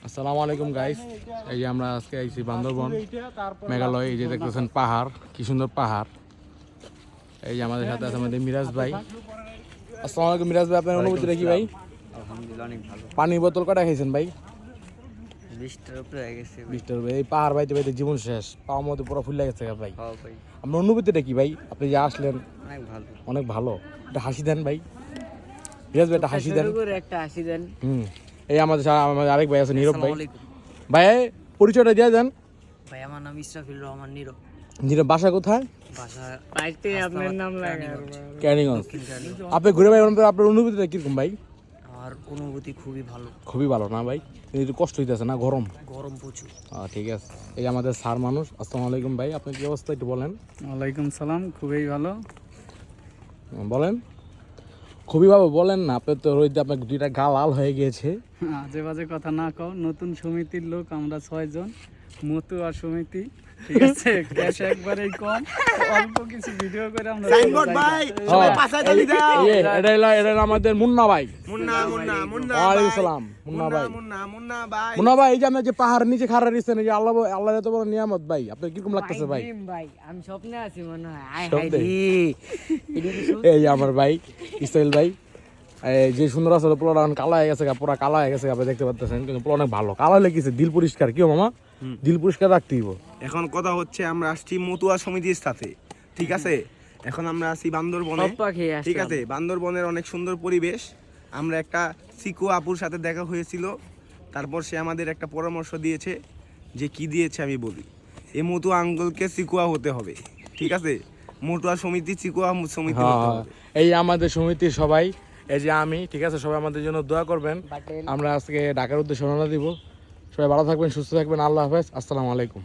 আসসালামু আলাইকুম গাইস, এই যে আমরা আজকে আইছি বান্দরবন মেঘালয়। এই যে দেখতেছেন পাহাড়, কি সুন্দর পাহাড়। এই যে আমাদের সাথে আছে আমাদের মিরাজ ভাই। আসসালামু আলাইকুম মিরাজ ভাই, আপনার অনুভূতিটা কি ভাই? আলহামদুলিল্লাহ অনেক ভালো। পানির বোতল কটা খাইছেন ভাই? 20টার উপরে হয়ে গেছে ভাই। 20টার। এই পাহাড় বাইতে বাইতে জীবন শেষ, পাওয়ার মধ্যে পুরো ফুল গেছে ভাই। হ্যাঁ ভাই, আপনার অনুভূতিটা কি ভাই? আপনি যে আসলেন অনেক ভালো। অনেক ভালো, একটা হাসি দেন ভাই। মিরাজ ভাই একটা হাসি দেন। একটা হাসি দেন। এই আমাদের আমাদের আরেক ভাই আছে নীরব ভাই। আসসালামু আলাইকুম। ভাই পরিচয়টা দিয়ে দেন। ভাই আমার নাম ইসরাফিল রহমান নীরব। নীরব বাসা কোথায়? বাসা পাইতে আপনার নাম লাগে। ক্যানিগঞ্জ। আপনি ঘুরে ভাই আপনার অনুভূতিটা কিরকম ভাই? আমার অনুভূতি খুবই ভালো। খুবই ভালো না ভাই? একটু কষ্ট হইতেছে না? গরম গরম প্রচুর। ঠিক আছে। এই আমাদের স্যার মানুষ। আসসালামু আলাইকুম ভাই, আপনার কি অবস্থা একটু বলেন। ওয়ালাইকুম সালাম, খুবই ভালো। বলেন, খুবই ভালো বলেন না। আপনার তো রোহিত আপনার দুইটা গা লাল হয়ে গিয়েছে। আজে বাজে কথা না কও। নতুন সমিতির লোক আমরা 6 জন, মতু আর সমিতি, ঠিক আছে? ক্যাশ একবারেই কম, অল্প কিছু ভিডিও করে আমরা সাইনবোর্ড ভাই সবাই পাশে তালি দাও। এটা হলো আমাদের মুন্না ভাই। মুন্না মুন্না মুন্না ওয়ালাইকুম ভাই সালাম মুন্না ভাই। মুন্না মুন্না ভাই মুন্না ভাই, এই যে আমরা যে পাহাড়ের নিচে খাড়া দিচ্ছেন, এই যে আল্লাহ এত বড় নিয়ামত ভাই, আপনার কিরকম লাগতেছে ভাই? ভাই আমি স্বপ্নে আছি মনে হয়। আয় স্বপ্নে? রে। এই যে আমার ভাই ইসমাইল ভাই, এই যে সুন্দর আছে পোলাটা কালা হয়ে গেছে, পুরো কালা হয়ে গেছে, আপনি দেখতে পাচ্ছেন। কিন্তু পোলা অনেক ভালো, কালা হলে কিছু দিল পরিষ্কার। কি মামা, দিল পরিষ্কার রাখতে হইব। এখন কথা হচ্ছে আমরা আসছি মতুয়া সমিতির সাথে, ঠিক আছে? এখন আমরা আছি বান্দরবনে, ঠিক আছে? বান্দরবনের অনেক সুন্দর পরিবেশ। আমরা একটা সিকো আপুর সাথে দেখা হয়েছিল, তারপর সে আমাদের একটা পরামর্শ দিয়েছে। যে কি দিয়েছে আমি বলি, এই মতুয়া আঙ্গুলকে সিকুয়া হতে হবে, ঠিক আছে? মতুয়া সমিতি সিকুয়া সমিতি হতে হ্যাঁ, হবে। এই আমাদের সমিতির সবাই, এই যে আমি, ঠিক আছে? সবাই আমাদের জন্য দোয়া করবেন। আমরা আজকে ঢাকার উদ্দেশ্যে রওনা দিব। সবাই ভালো থাকবেন, সুস্থ থাকবেন। আল্লাহ হাফেজ, আসসালামু আলাইকুম।